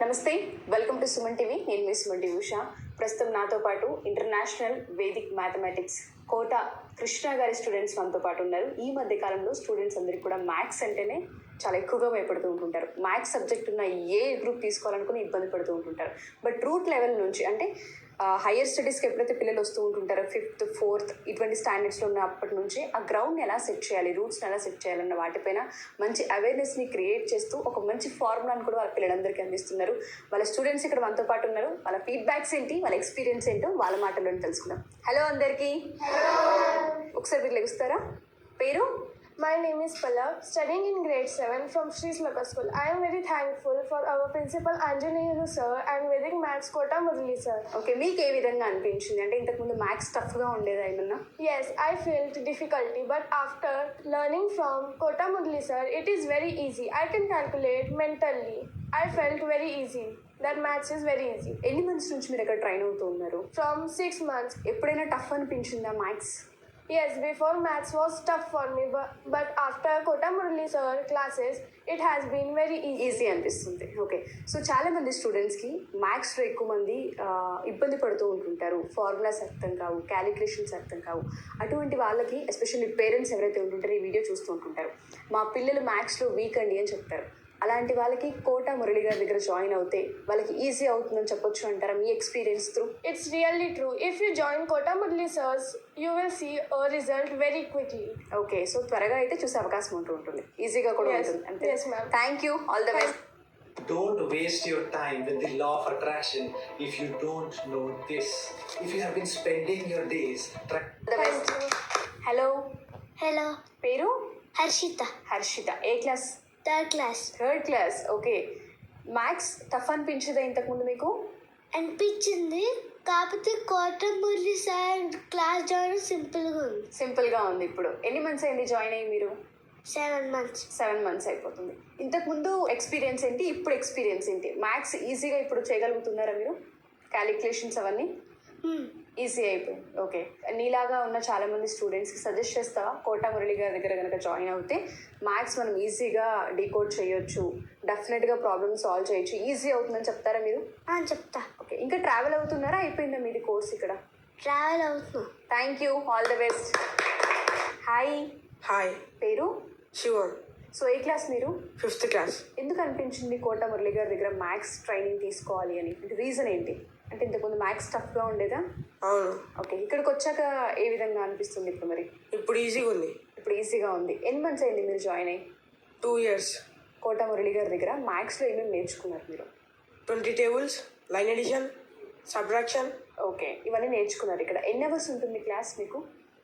నమస్తే, welcome to Suman TV. నేను మీ Suman TV Usha. ప్రస్తుతం నాతో పాటు ఇంటర్నేషనల్ వేదిక్ మ్యాథమెటిక్స్ కోట కృష్ణ గారి స్టూడెంట్స్ మనతో పాటు ఉన్నారు. ఈ మధ్య కాలంలో స్టూడెంట్స్ అందరికీ కూడా మ్యాథ్స్ అంటేనే చాలా ఎక్కువగా భయపడుతూ ఉంటుంటారు. మ్యాథ్స్ సబ్జెక్ట్ ఉన్న ఏ గ్రూప్ తీసుకోవాలనుకుని ఇబ్బంది పడుతూ ఉంటుంటారు. బట్ రూట్ లెవెల్ నుంచి అంటే హయ్యర్ స్టడీస్కి ఎప్పుడైతే పిల్లలు వస్తూ ఉంటుంటారో 5th 4th ఇటువంటి స్టాండర్డ్స్లో ఉన్నప్పటి నుంచి ఆ గ్రౌండ్ని ఎలా సెట్ చేయాలి, రూట్స్ని ఎలా సెట్ చేయాలన్న వాటిపైన మంచి అవేర్నెస్ని క్రియేట్ చేస్తూ ఒక మంచి ఫార్ములాని కూడా వాళ్ళ పిల్లలందరికీ అందిస్తున్నారు. వాళ్ళ స్టూడెంట్స్ ఇక్కడ మనతో పాటు ఉన్నారు. వాళ్ళ ఫీడ్బ్యాక్స్ ఏంటి, వాళ్ళ ఎక్స్పీరియన్స్ ఏంటో వాళ్ళ మాటల్లోనే తెలుసుకుందాం. హలో అందరికీ, ఒకసారి మీరు లెగుస్తారా? పేరు? My name is Pallav, studying in grade 7 from Sri Sloka School. I am very thankful for our principal Anjaneyalu sir and Vedic Maths Kota Murali sir. Okay, మీకు ఏ విధంగా అనిపించింది? అంటే ఇంతకుముందు మ్యాథ్స్ టఫ్గా ఉండేదా ఏమన్నా? Yes, I felt difficulty, but after learning from Kota Murali sir, it is very easy. I can calculate mentally. I felt very easy. That maths is very easy. ఎన్ని months నుంచి మీరు ఇక్కడ ట్రైన్ అవుతూ ఉన్నారు? From 6 months. ఎప్పుడైనా tough అనిపించిందా maths? Yes, before maths was tough for me, but after Kota Murali sir classes, it has been very easy. Easy అనిపిస్తుంది. Okay, so చాలా మంది స్టూడెంట్స్కి మ్యాథ్స్లో ఎక్కువ మంది ఇబ్బంది పడుతూ ఉంటుంటారు. ఫార్ములాస్ అర్థం కావు, క్యాలిక్యులేషన్స్ అర్థం కావు. అటువంటి వాళ్ళకి ఎస్పెషల్లీ పేరెంట్స్ ఎవరైతే ఉంటుంటారో ఈ వీడియో చూస్తూ ఉంటుంటారు, మా పిల్లలు మ్యాథ్స్లో వీక్ అండి అని చెప్తారు. అలాంటి వాళ్ళకి కోట మురళి గారి దగ్గర జాయిన్ అవుతే వాళ్ళకి ఈజీ అవుతుందని చెప్పొచ్చు అంటారా మీ experience through? It's really true. If you join Kota Murali sirs, you will see a result very quickly. Okay, so త్వరగా అయితే చూసే అవకాశం ఉంటుంది, ఈజీగా కూడా Yes. ఉంటుంది అంతే. Yes, ma'am. Thank you, all the best. Don't waste your time with the law of attraction if you don't know this. If you have been spending your days Thank you. Hello, hello, పేరు? హర్షిత, హర్షిత. ఏ class? Third class. Third class. Okay, maths tough అనిపించదా ఇంతకుముందు మీకు? అనిపించింది, కాకపోతే Kota Murali sir class join సింపుల్గా ఉంది. సింపుల్గా ఉంది. ఇప్పుడు ఎన్ని మంత్స్ అయింది జాయిన్ అయ్యి మీరు? 7 months. 7 months అయిపోతుంది. ఇంతకుముందు ఎక్స్పీరియన్స్ ఏంటి, ఇప్పుడు ఎక్స్పీరియన్స్ ఏంటి? మ్యాథ్స్ ఈజీగా ఇప్పుడు చేయగలుగుతున్నారా మీరు? క్యాలిక్యులేషన్స్ అవన్నీ ఈజీ అయిపోయింది. ఓకే, నీలాగా ఉన్న చాలామంది స్టూడెంట్స్కి సజెస్ట్ చేస్తావా కోట మురళి గారి దగ్గర కనుక జాయిన్ అవుతే మ్యాథ్స్ మనం ఈజీగా డీకోడ్ చేయొచ్చు, డెఫినెట్గా ప్రాబ్లమ్ సాల్వ్ చేయొచ్చు, ఈజీ అవుతుందని చెప్తారా మీరు? చెప్తా. ఓకే, ఇంకా ట్రావెల్ అవుతున్నారా, అయిపోయిందా మీది కోర్స్ ఇక్కడ? ట్రావెల్ అవుతున్నాం. Thank you, all the best. Hi. Hi, పేరు? శివన్. సో ఏ క్లాస్ మీరు? 5th class. ఎందుకు అనిపించింది కోట మురళి గారి దగ్గర మ్యాథ్స్ ట్రైనింగ్ తీసుకోవాలి అని? అంటే రీజన్ ఏంటి? అంటే ఇంతకుముందు మ్యాథ్స్ టఫ్గా ఉండేదా? అవును, ఓకే, ఇక్కడికి వచ్చాక ఏ విధంగా అనిపిస్తుంది ఇప్పుడు మరి? ఇప్పుడు ఈజీగా ఉంది. ఇప్పుడు ఈజీగా ఉంది. ఎన్ని మంత్స్ అయింది మీరు జాయిన్ అయ్యి? 2 years. కోట మురళి గారి దగ్గర మ్యాథ్స్లో ఏమేమి నేర్చుకున్నారు మీరు? 20 tables, line addition, subtraction. Okay, ఇవన్నీ నేర్చుకున్నారు. ఇక్కడ ఎన్ని అవర్స్ ఉంటుంది క్లాస్ మీకు?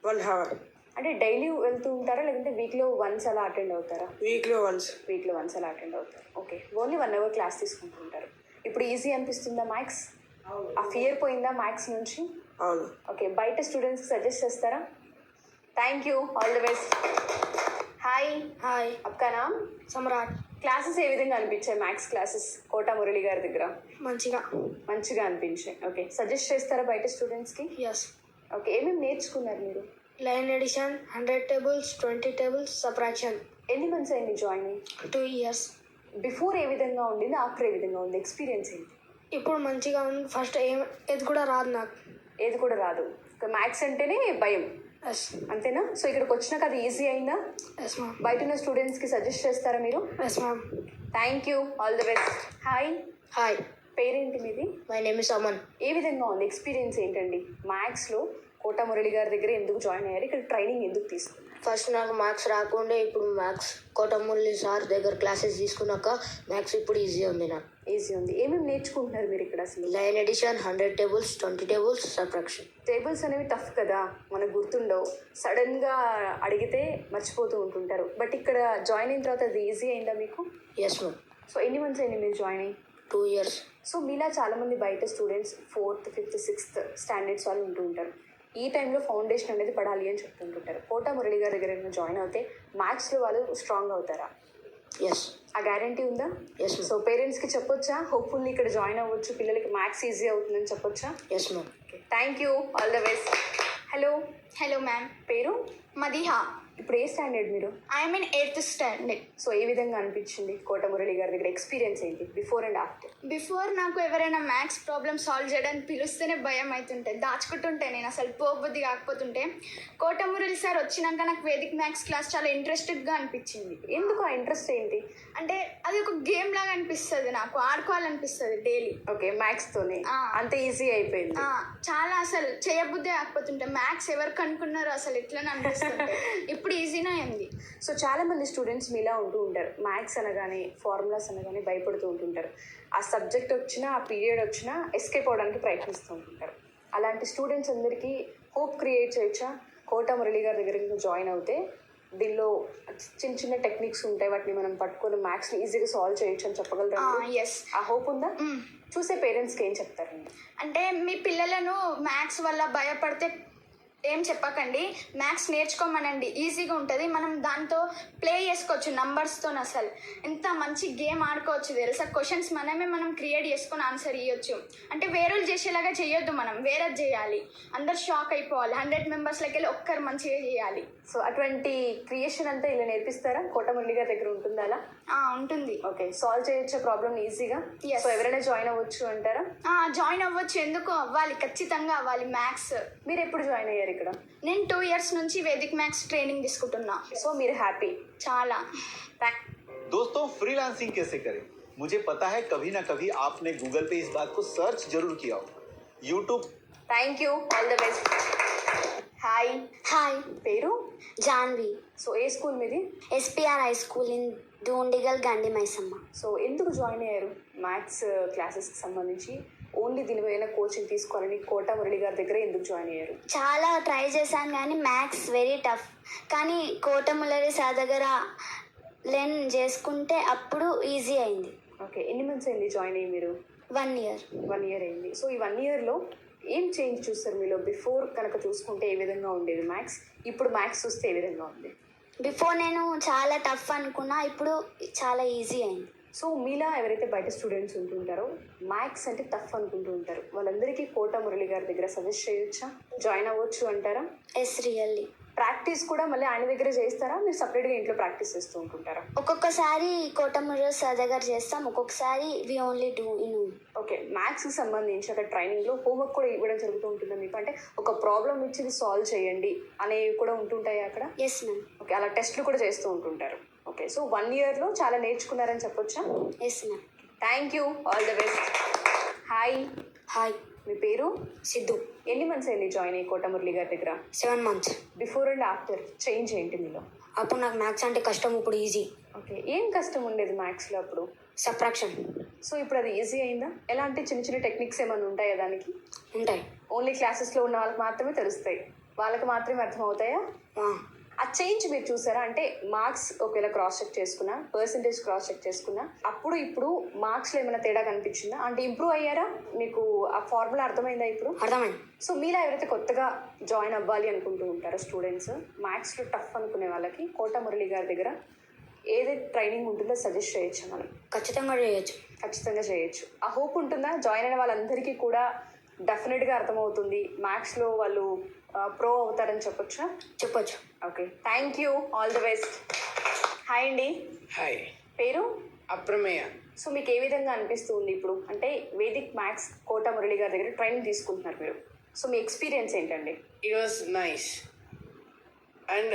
1 hour. అంటే డైలీ వెళ్తూ ఉంటారా లేదంటే వీక్లో వన్స్ అలా అటెండ్ అవుతారా? వీక్లో వన్స్. వీక్లో వన్స్ అలా అటెండ్ అవుతారు. ఓకే, ఓన్లీ 1 hour క్లాస్ తీసుకుంటుంటారు. ఇప్పుడు ఈజీ అనిపిస్తుందా మ్యాథ్స్? ఆ ఫియర్ పోయిందా మ్యాథ్స్ నుంచి? అవును. ఓకే, బయట స్టూడెంట్స్కి సజెస్ట్ చేస్తారా? Thank you, all the best. Hi. Hi, అప్కా నామ్? సమ్రాట్. క్లాసెస్ ఏ విధంగా అనిపించాయి మ్యాథ్స్ క్లాసెస్ కోట మురళి గారి దగ్గర? మంచిగా. మంచిగా అనిపించాయి. ఓకే, సజెస్ట్ చేస్తారా బయట స్టూడెంట్స్కి? ఎస్. ఓకే, ఏమేమి నేర్చుకున్నారు మీరు? Line addition, 100 tables, 20 tables, subtraction. ఎన్ని మంత్స్ అయింది జాయిన్ అయ్యి? 2 years. బిఫోర్ ఏ విధంగా ఉండింది, ఆఫ్టర్ ఏ విధంగా ఉంది, ఎక్స్పీరియన్స్ ఏంటి? ఇప్పుడు మంచిగా ఉంది. ఫస్ట్ ఏది కూడా రాదు నాకు. ఏది కూడా రాదు. మ్యాథ్స్ అంటేనే భయం, ఎస్. అంతేనా? సో ఇక్కడికి వచ్చినాక అది ఈజీ అయిందా? Yes ma'am. బయట ఉన్న స్టూడెంట్స్కి సజెస్ట్ చేస్తారా మీరు? Yes ma'am. Thank you, all the best. Hi. Hi, పేరేంటి మీది? My name is Aman. ఏ విధంగా ఉంది ఎక్స్పీరియన్స్ ఏంటండి? మ్యాథ్స్లో కోట మురళి గారి దగ్గర ఎందుకు జాయిన్ అయ్యారు, ఇక్కడ ట్రైనింగ్ ఎందుకు తీసుకున్నారు? ఫస్ట్ నాకు మ్యాథ్స్ రాకుండే, ఇప్పుడు మ్యాథ్స్ కోట మురళి సార్ దగ్గర క్లాసెస్ తీసుకున్నాక మ్యాథ్స్ ఇప్పుడు ఈజీ ఉంది నాకు. ఈజీ ఉంది. ఏమేమి నేర్చుకుంటున్నారు మీరు ఇక్కడ అసలు? Line addition, 100 tables, 20 tables, subtraction. Tables అనేవి టఫ్ కదా, మనకు గుర్తుండవు, సడన్గా అడిగితే మర్చిపోతూ ఉంటుంటారు. బట్ ఇక్కడ జాయిన్ అయిన తర్వాత అది ఈజీ అయిందా మీకు? Yes ma'am. సో ఎన్ని మంత్స్ అయింది మీరు జాయిన్ అయ్యి? 2 years. సో మీలా చాలామంది బయట students 4th 5th 6th standards వాళ్ళు ఉంటూ ఉంటారు. ఈ టైంలో ఫౌండేషన్ అనేది పడాలి అని చెప్తుంటుంటారు. కోట మురళి గారి దగ్గర జాయిన్ అవుతే మ్యాథ్స్లో వాళ్ళు స్ట్రాంగ్ అవుతారా? ఎస్. ఆ గ్యారంటీ ఉందా? ఎస్. సో పేరెంట్స్కి చెప్పొచ్చా హోప్ఫుల్లీ ఇక్కడ జాయిన్ అవ్వచ్చు, పిల్లలకి మ్యాథ్స్ ఈజీ అవుతుందని చెప్పొచ్చా? Yes ma'am. Okay, thank you, all the best. Hello. Hello ma'am, పేరు? మదిహా. ఇప్పుడు ఏ స్టాండర్డ్ మీరు? I'm in 8th standard. So ఏ విధంగా అనిపించింది కోట మురళి గారి దగ్గర ఎక్స్పీరియన్స్ ఏంటి బిఫోర్ అండ్ ఆఫ్టర్? బిఫోర్ నాకు ఎవరైనా మ్యాథ్స్ ప్రాబ్లమ్ సాల్వ్ చేయడానికి పిలుస్తేనే భయం అవుతుంటే, దాచుకుంటుంటే నేను అసలు పోబుద్ధి కాకపోతుంటే, కోటమురళి సార్ వచ్చినాక నాకు వేదిక్ మ్యాథ్స్ క్లాస్ చాలా ఇంట్రెస్టెడ్గా అనిపించింది. ఎందుకు ఆ ఇంట్రెస్ట్ ఏంటి? అంటే అది ఒక గేమ్ లాగా అనిపిస్తుంది, నాకు ఆడుకోవాలనిపిస్తుంది డైలీ. ఓకే, మ్యాథ్స్ తోనే ఆ. అంత ఈజీ అయిపోయింది. చాలా అసలు చేయబుద్ధి కాకపోతుంటే, మ్యాథ్స్ ఎవరు కనుక్కున్నారో అసలు ఎట్లని అనిపిస్తుంది. ఇప్పుడు ఈజీనే అయింది. సో చాలా మంది స్టూడెంట్స్ మీలా ఉంటూ ఉంటారు, మ్యాథ్స్ అనగానే ఫార్ములాస్ అనగానే భయపడుతూ ఉంటుంటారు. ఆ సబ్జెక్ట్ వచ్చినా ఆ పీరియడ్ వచ్చినా ఎస్కేప్ అవడానికి ప్రయత్నిస్తూ ఉంటుంటారు. అలాంటి స్టూడెంట్స్ అందరికీ హోప్ క్రియేట్ చేయొచ్చా? కోట మురళి గారి దగ్గరికి జాయిన్ అవుతే దీనిలో చిన్న చిన్న టెక్నిక్స్ ఉంటాయి, వాటిని మనం పట్టుకొని మ్యాథ్స్ని ఈజీగా సాల్వ్ చేయొచ్చు అని చెప్పగలరా? ఎస్. ఆ హోప్ ఉందా? చూసే పేరెంట్స్కి ఏం చెప్తారండి? అంటే మీ పిల్లలను మ్యాథ్స్ వల్ల భయపడితే ఏం చెప్పకండి, మ్యాథ్స్ నేర్చుకోమనండి, ఈజీగా ఉంటుంది. మనం దాంతో ప్లే చేసుకోవచ్చు నంబర్స్తో. అసలు ఎంత మంచి గేమ్ ఆడుకోవచ్చు తెలుసా. క్వశ్చన్స్ మనం క్రియేట్ చేసుకొని ఆన్సర్ ఇవ్వచ్చు. అంటే వేరేలు చేసేలాగా చేయొద్దు, మనం వేరేది చేయాలి. అందరు షాక్ అయిపోవాలి. 100 మెంబర్స్లోకి వెళ్ళి ఒక్కరు మంచిగా చేయాలి. సో అటువంటి క్రియేషన్ అంతా ఇలా నేర్పిస్తారా? కోట మురళి గారి దగ్గర ఉంటుందా అలా? ఉంటుంది. ఓకే, సాల్వ్ చేయొచ్చే ప్రాబ్లమ్ ఈజీగా. Yes. సో ఎవరైనా జాయిన్ అవ్వచ్చు అంటారా? జాయిన్ అవ్వచ్చు, ఎందుకు అవ్వాలి, ఖచ్చితంగా అవ్వాలి. మ్యాథ్స్ మీరు ఎప్పుడు జాయిన్ అయ్యారు ఇక్కడ? నేను 2 years నుంచి వేదిక్ మ్యాథ్స్ ట్రైనింగ్ తీసుకుంటున్నా. సో మీరు హ్యాపీ? చాలా. दोस्तों फ्रीलांसिंग कैसे करें? मुझे पता है कभी ना कभी आपने गूगल पे इस बात को सर्च जरूर किया हो. YouTube thank you, all the best. Hi, hi, పేరు? జాన్వి. సో ఏ స్కూల్ మీది? SPR high school in దూండిగల్ Gandi Maisamma. So ఎందుకు జాయిన్ అయ్యారు? మ్యాథ్స్ క్లాసెస్కి సంబంధించి ఓన్లీ దీనిపైన కోచింగ్ తీసుకోవాలని కోట మురళి గారి దగ్గర ఎందుకు జాయిన్ అయ్యారు? చాలా ట్రై చేశాను కానీ మ్యాథ్స్ వెరీ టఫ్. కానీ కోటములరి సార్ దగ్గర లెర్న్ చేసుకుంటే అప్పుడు ఈజీ అయింది. ఓకే, ఎన్ని మంత్స్ అయింది జాయిన్ అయ్యి మీరు? 1 year. 1 year అయింది. సో ఈ 1 yearలో ఏం చేంజ్ చూస్తారు మీలో? బిఫోర్ కనుక చూసుకుంటే ఏ విధంగా ఉండేది మ్యాథ్స్, ఇప్పుడు మ్యాథ్స్ చూస్తే ఏ విధంగా ఉంది? బిఫోర్ నేను చాలా టఫ్ అనుకున్నా, ఇప్పుడు చాలా ఈజీ అయింది. సో మీలా ఎవరైతే బయట స్టూడెంట్స్ ఉంటుంటారో మ్యాథ్స్ అంటే టఫ్ అనుకుంటూ ఉంటారు, వాళ్ళందరికీ కోట మురళి గారి దగ్గర సజెస్ట్ చేయొచ్చా? జాయిన్ అవ్వచ్చు అంటారా? Yes, really. ప్రాక్టీస్ కూడా మళ్ళీ ఆయన దగ్గర చేస్తారా? మీరు సపరేట్గా ఇంట్లో ప్రాక్టీస్ చేస్తూ ఉంటుంటారా? ఒక్కొక్కసారి కోటములరి సార్ దగ్గర చేస్తాం, ఒక్కొక్కసారి we only do in. Okay, మ్యాథ్స్కి సంబంధించి అక్కడ ట్రైనింగ్లో హోంవర్క్ కూడా ఇవ్వడం జరుగుతూ ఉంటుందా మీకు? అంటే ఒక ప్రాబ్లం ఇచ్చి సాల్వ్ చేయండి అనేవి కూడా ఉంటుంటాయి అక్కడ? Yes ma'am. ఓకే, అలా టెస్ట్లు కూడా చేస్తూ ఉంటుంటారు. ఓకే, సో 1 yearలో చాలా నేర్చుకున్నారని చెప్పొచ్చా? Yes ma'am. Thank you, all the best. Hi, hi, మీ పేరు? సిద్ధు. ఎన్ని మంత్స్ అయింది జాయిన్ అయ్యి కోట మురళి గారి దగ్గర? 7 months. Before and after change ఏంటి మీలో? అప్పుడు నాకు మ్యాథ్స్ అంటే కష్టం, ఇప్పుడు ఈజీ. ఓకే, ఏం కష్టం ఉండేది మ్యాథ్స్లో అప్పుడు? సబ్ట్రాక్షన్. సో ఇప్పుడు అది ఈజీ అయిందా? ఎలాంటి చిన్న చిన్న టెక్నిక్స్ ఏమైనా ఉంటాయా దానికి? ఉంటాయి. ఓన్లీ క్లాసెస్లో ఉన్న వాళ్ళకి మాత్రమే తెలుస్తాయి, వాళ్ళకి మాత్రమే అర్థం అవుతాయా? ఆ చేంజ్ మీరు చూసారా? అంటే మార్క్స్ ఒకవేళ క్రాస్ చెక్ చేసుకున్నా, పర్సంటేజ్ క్రాస్ చెక్ చేసుకున్నా, అప్పుడు ఇప్పుడు మార్క్స్లో ఏమైనా తేడా కనిపించిందా? అంటే ఇంప్రూవ్ అయ్యారా? మీకు ఆ ఫార్ములా అర్థమైందా ఇప్పుడు? అర్థమైంది. సో మీలా ఎవరైతే కొత్తగా జాయిన్ అవ్వాలి అనుకుంటూ ఉంటారో స్టూడెంట్స్, మ్యాథ్స్లో టఫ్ అనుకునే వాళ్ళకి కోట మురళి గారి దగ్గర ఏదైతే ట్రైనింగ్ ఉంటుందో సజెస్ట్ చేయొచ్చు మనం? ఖచ్చితంగా చేయొచ్చు. ఖచ్చితంగా చేయొచ్చు. ఆ హోప్ ఉంటుందా? జాయిన్ అయిన వాళ్ళందరికీ కూడా డెఫినెట్గా అర్థమవుతుంది, మ్యాథ్స్లో వాళ్ళు ప్రో అవుతారని చెప్పొచ్చా? చెప్పొచ్చు. Okay, thank you, all the best. Hi అండి, హాయ్, పేరు? అప్రమేయ. సో మీకు ఏ విధంగా అనిపిస్తుంది ఇప్పుడు? అంటే వేదిక్ మ్యాథ్స్ కోట మురళి గారి దగ్గర ట్రైనింగ్ తీసుకుంటున్నారు మీరు, సో మీ ఎక్స్పీరియన్స్ ఏంటండి? It was nice, and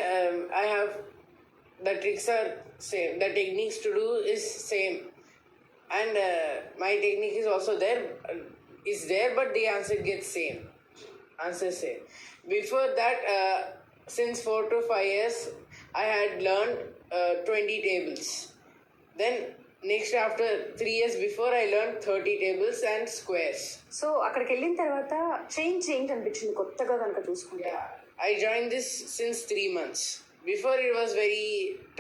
I have the tricks are same. The techniques to do is same, and my technique is also there. Is there, but the answer gets same. Answer same. Before that, since 4 to 5 years, I had learned 20 tables. Then next, after 3 years before, I learned 30 tables and squares. So అక్కడికి వెళ్ళిన తర్వాత change ఏంటి అనిపించింది కొత్తగా కనుక చూసుకుంటే? I joined this since 3 months. Before it was very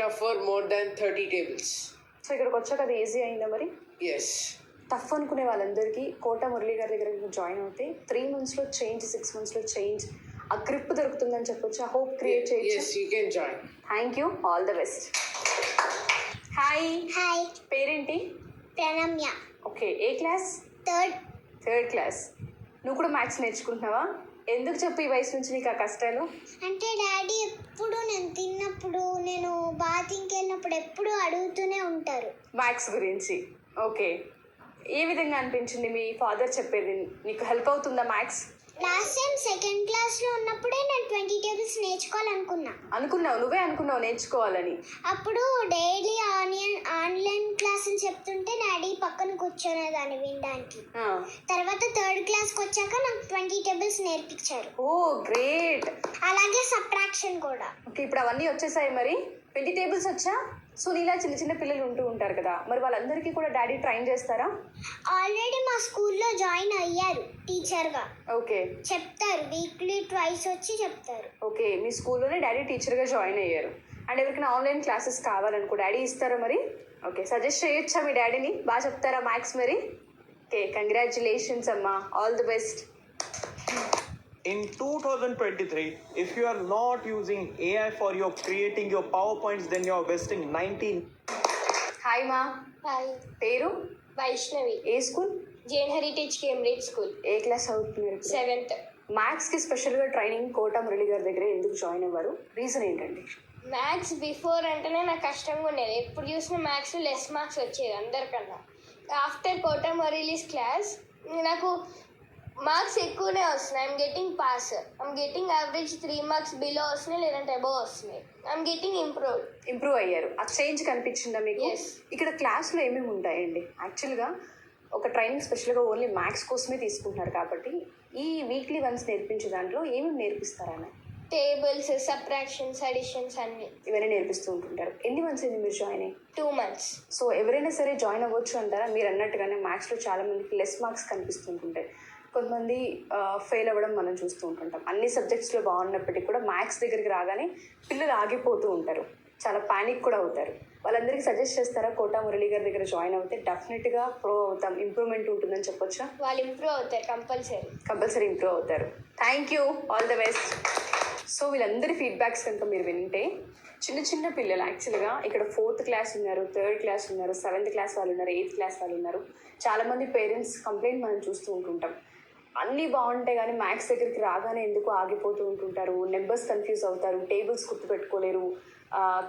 tough for more than 30 tables. So ఇక్కడికి వచ్చాక అది ఈజీ అయిందా మరి? Yes. టఫ్ అనుకునే వాళ్ళందరికీ కోట మురళి గారి దగ్గర జాయిన్ అవుతే 3 monthsలో చేంజ్, 6 monthsలో చేంజ్, ఆ గ్రిప్ దొరుకుతుందని చెప్పొచ్చు, ఆ హోప్ క్రియేట్ చేయొచ్చు. Yes, you can join. Thank you, all the best. Hi, hi, పేరేంటి? ప్రణమ్య. ఓకే, ఏ క్లాస్? 3rd. 3rd class. నువ్వు కూడా మ్యాథ్స్ నేర్చుకుంటున్నావా? ఎందుకు చెప్పు ఈ వయసు నుంచి నీకు ఆ కష్టాలు? అంటే డాడీ ఎప్పుడు నేను తిన్నప్పుడు నేను బాతింగ్కి వెళ్ళినప్పుడు ఎప్పుడు అడుగుతూనే ఉంటారు మ్యాథ్స్ గురించి. ఓకే, ఏ విధంగా అనిపించింది మీ ఫాదర్ చెప్పేది? నీకు హెల్ప్ అవుతుందా మ్యాథ్స్? లాస్ట్ టైం సెకండ్ క్లాస్లో ఉన్నప్పుడే నేను 20 టేబుల్స్ నేర్చుకోవాలనుకున్నా. నువ్వే అనుకున్నావు నేర్చుకోవాలని. అప్పుడు డైలీ ఆన్లైన్ క్లాసులు చెప్తుంటే డాడీ పక్కన కూర్చొనేదాన్ని వినడానికి. తర్వాత థర్డ్ క్లాస్కి వచ్చాక నాకు 20 టేబుల్స్ నేర్పించారు. ఓ గ్రేట్. అలాగే సబ్ట్రాక్షన్ కూడా. ఓకే, ఇప్పుడు అవన్నీ వచ్చేసాయి. మరి 20 టేబుల్స్ వచ్చా? సో నీలా చిన్న చిన్న పిల్లలు ఉంటూ ఉంటారు కదా, మరి వాళ్ళందరికీ కూడా డాడీ ట్రైన్ చేస్తారా? ఆల్రెడీ మా స్కూల్లో జాయిన్ అయ్యారు టీచర్గా. ఓకే, చెప్తారు, వీక్లీ ట్వైస్ వచ్చి చెప్తారు. ఓకే, మీ స్కూల్లోనే డాడీ టీచర్గా జాయిన్ అయ్యారు. అండ్ ఎవరికైనా ఆన్లైన్ క్లాసెస్ కావాలనుకో డాడీ ఇస్తారా మరి? ఓకే, సజెస్ట్ చేయొచ్చా మీ డాడీని? బాగా చెప్తారా మ్యాథ్స్ మరి? ఓకే, కంగ్రాచులేషన్స్ అమ్మా, all the best. In 2023, if you are not using AI for your creating your PowerPoints, then you are wasting 19. Hi మా, హాయ్, పేరు? వైష్ణవి, ఏ school? Jain heritage Cambridge school, ఏ క్లాస్ అవుతున్నారు? 7th. మ్యాథ్స్కి స్పెషల్గా ట్రైనింగ్ కోట మురళి గారి దగ్గర ఎందుకు జాయిన్ అవ్వరు? రీజన్ ఏంటండి? మ్యాథ్స్ బిఫోర్ అంటేనే నాకు కష్టంగా ఉండేది. ఎప్పుడు చూసిన మ్యాథ్స్ లెస్ మార్క్స్ వచ్చేది అందరికన్నా. ఆఫ్టర్ కోటా మురళీస్ క్లాస్ నాకు మార్క్స్ ఎక్కువనే వస్తున్నాయి. I'm getting pass. I'm getting average 3 marks below వస్తున్నాయి, లేదంటే అబోవ్ వస్తున్నాయి. ఐఎమ్ గెటింగ్ ఇంప్రూవ్ అయ్యారు. ఆ చేంజ్ కనిపించిందా మీకు? Yes. ఇక్కడ క్లాస్లో ఏమేమి ఉంటాయండి? యాక్చువల్గా ఒక ట్రైనింగ్ స్పెషల్గా ఓన్లీ మ్యాథ్స్ కోసమే తీసుకుంటున్నారు కాబట్టి ఈ వీక్లీ వన్స్ నేర్పించే దాంట్లో ఏమేమి నేర్పిస్తారని? టేబుల్స్, సబ్ట్రాక్షన్స్, అడిషన్స్ అన్నీ ఇవన్నీ నేర్పిస్తూ ఉంటుంటారు. ఎన్ని మంత్స్ అయింది మీరు జాయిన్ అయ్యి? 2 months. సో ఎవరైనా సరే జాయిన్ అవ్వచ్చు అంటారా? మీరు అన్నట్టుగానే మ్యాథ్స్లో చాలా మందికి లెస్ మార్క్స్ కనిపిస్తుంటుంటాయి. కొంతమంది ఫెయిల్ అవ్వడం మనం చూస్తూ ఉంటుంటాం. అన్ని సబ్జెక్ట్స్లో బాగున్నప్పటికీ కూడా మ్యాథ్స్ దగ్గరికి రాగానే పిల్లలు ఆగిపోతూ ఉంటారు, చాలా ప్యానిక్ కూడా అవుతారు. వాళ్ళందరికీ సజెస్ట్ చేస్తారా కోటా మురళి గారి దగ్గర జాయిన్ అవుతే డెఫినెట్గా ప్రో అవుతాం, ఇంప్రూవ్మెంట్ ఉంటుందని చెప్పొచ్చా? వాళ్ళు ఇంప్రూవ్ అవుతారు, కంపల్సరీ ఇంప్రూవ్ అవుతారు. Thank you, all the best. So వీళ్ళందరి ఫీడ్బ్యాక్స్ కనుక మీరు వింటే చిన్న చిన్న పిల్లలు యాక్చువల్గా ఇక్కడ 4th క్లాస్ ఉన్నారు, 3rd క్లాస్ ఉన్నారు, 7th క్లాస్ వాళ్ళు ఉన్నారు, 8th క్లాస్ వాళ్ళు ఉన్నారు. చాలామంది పేరెంట్స్ కంప్లైంట్ మనం చూస్తూ ఉంటుంటాం, అన్నీ బాగుంటాయి కానీ మ్యాథ్స్ దగ్గరికి రాగానే ఎందుకు ఆగిపోతూ ఉంటుంటారు, నెంబర్స్ కన్ఫ్యూజ్ అవుతారు, టేబుల్స్ గుర్తుపెట్టుకోలేరు,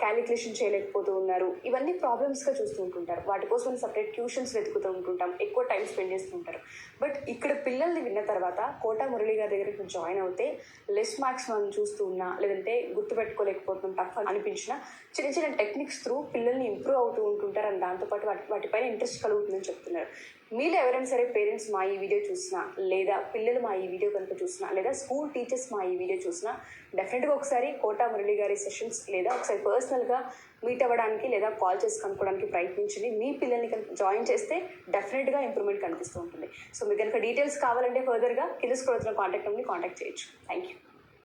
క్యాలిక్యులేషన్ చేయలేకపోతూ ఉన్నారు. ఇవన్నీ ప్రాబ్లమ్స్గా చూస్తూ ఉంటుంటారు. వాటి కోసం సపరేట్ ట్యూషన్స్ వెతుకుతూ ఉంటుంటాం, ఎక్కువ టైం స్పెండ్ చేస్తూ ఉంటారు. బట్ ఇక్కడ పిల్లల్ని విన్న తర్వాత కోటా మురళి గారి దగ్గరికి జాయిన్ అవుతే లెస్ మార్క్స్ మనం చూస్తూ ఉన్నా, లేదంటే గుర్తుపెట్టుకోలేకపోతున్నాం, టఫ్ అనిపించిన చిన్న చిన్న టెక్నిక్స్ త్రూ పిల్లల్ని ఇంప్రూవ్ అవుతూ ఉంటుంటారు. అండ్ దాంతోపాటు వాటిపైన ఇంట్రెస్ట్ కలుగుతుందని చెప్తున్నారు. మీరు ఎవరైనా సరే పేరెంట్స్ మా ఈ వీడియో చూసినా, లేదా పిల్లలు మా ఈ వీడియో కనుక చూసినా, లేదా స్కూల్ టీచర్స్ మా ఈ వీడియో చూసినా డెఫినెట్గా ఒకసారి కోటా మురళి గారి సెషన్స్ లేదా ఒకసారి పర్సనల్గా మీట్ అవ్వడానికి లేదా కాల్ చేసి కనుక్కోవడానికి ప్రయత్నించండి. మీ పిల్లల్ని కనుక జాయిన్ చేస్తే డెఫినెట్గా ఇంప్రూవ్మెంట్ కనిపిస్తూ ఉంటుంది. సో మీకు కనుక డీటెయిల్స్ కావాలంటే ఫర్దర్గా కింద స్క్రోల్ అవుతున్న కాంటాక్ట్ నెంబర్ని కాంటాక్ట్ చేయొచ్చు. Thank you.